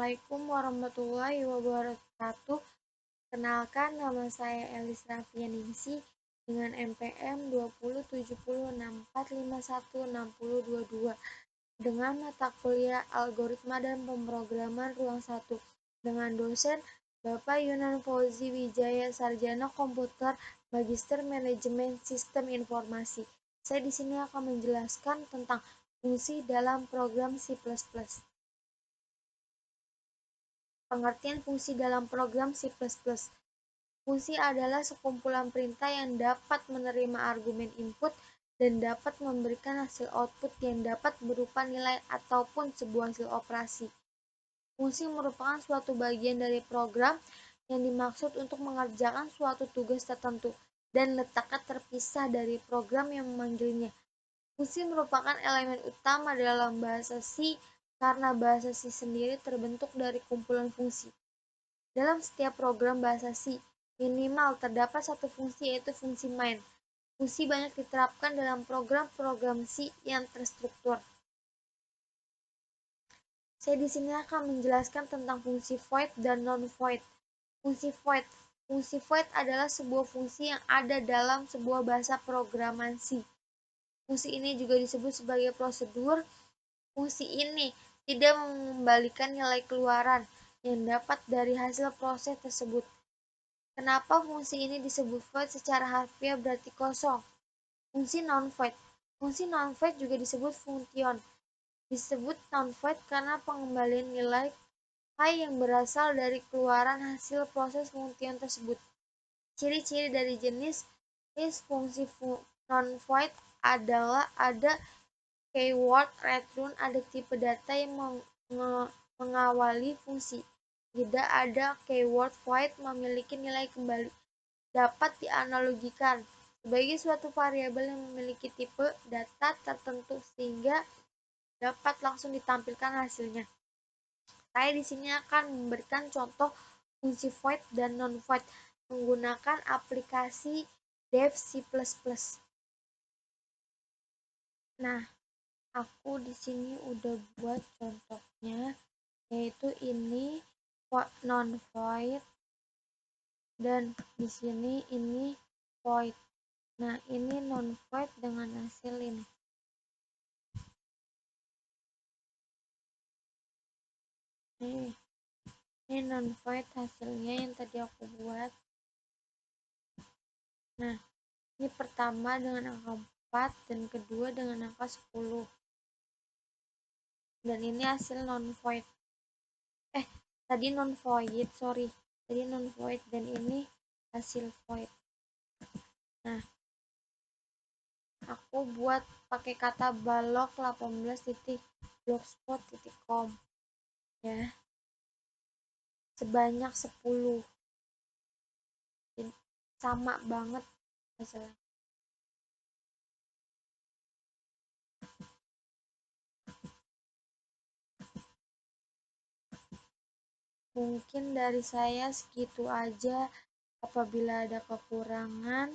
Assalamualaikum warahmatullahi wabarakatuh. Kenalkan, nama saya Elis Raffianingsi dengan NPM 207064516022 dengan mata kuliah Algoritma dan Pemrograman Ruang 1 dengan dosen Bapak Yunan Fauzi Wijaya, Sarjana Komputer, Magister Manajemen Sistem Informasi. Saya di sini akan menjelaskan tentang fungsi dalam program C++. Pengertian fungsi dalam program C++. Fungsi adalah sekumpulan perintah yang dapat menerima argumen input dan dapat memberikan hasil output yang dapat berupa nilai ataupun sebuah hasil operasi. Fungsi merupakan suatu bagian dari program yang dimaksud untuk mengerjakan suatu tugas tertentu dan letaknya terpisah dari program yang memanggilnya. Fungsi merupakan elemen utama dalam bahasa C karena bahasa C sendiri terbentuk dari kumpulan fungsi. Dalam setiap program bahasa C, minimal terdapat satu fungsi yaitu fungsi main. Fungsi banyak diterapkan dalam program-program C yang terstruktur. Saya di sini akan menjelaskan tentang fungsi void dan non-void. Fungsi void. Fungsi void adalah sebuah fungsi yang ada dalam sebuah bahasa programan C. Fungsi ini juga disebut sebagai prosedur. Fungsi ini tidak mengembalikan nilai keluaran yang dapat dari hasil proses tersebut. Kenapa fungsi ini disebut void? Secara harfiah berarti kosong. Fungsi non-void. Fungsi non-void juga disebut function. Disebut non-void karena pengembalian nilai yang berasal dari keluaran hasil proses function tersebut. Ciri-ciri dari jenis fungsi non-void adalah ada keyword return, ada tipe data yang mengawali fungsi. Tidak ada keyword void memiliki nilai kembali. Dapat dianalogikan sebagai suatu variabel yang memiliki tipe data tertentu sehingga dapat langsung ditampilkan hasilnya. Saya di sini akan memberikan contoh fungsi void dan non-void menggunakan aplikasi Dev C++. Nah, aku di sini udah buat contohnya, yaitu ini non-void dan di sini ini void. Nah, ini non-void dengan hasil ini. Ini non-void hasilnya yang tadi aku buat. Nah, ini pertama dengan angka 4 dan kedua dengan angka 10. Dan ini hasil non-void. Tadi non-void, sorry. Tadi non-void dan ini hasil void. Nah, aku buat pakai kata balok 18.blogspot.com ya. Sebanyak 10. Sama banget hasilnya. Mungkin dari saya segitu aja. Apabila ada kekurangan,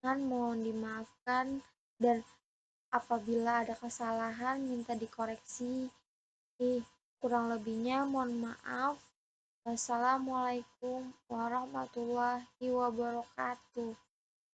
mohon dimaafkan, dan apabila ada kesalahan minta dikoreksi. Kurang lebihnya mohon maaf. Wassalamualaikum warahmatullahi wabarakatuh.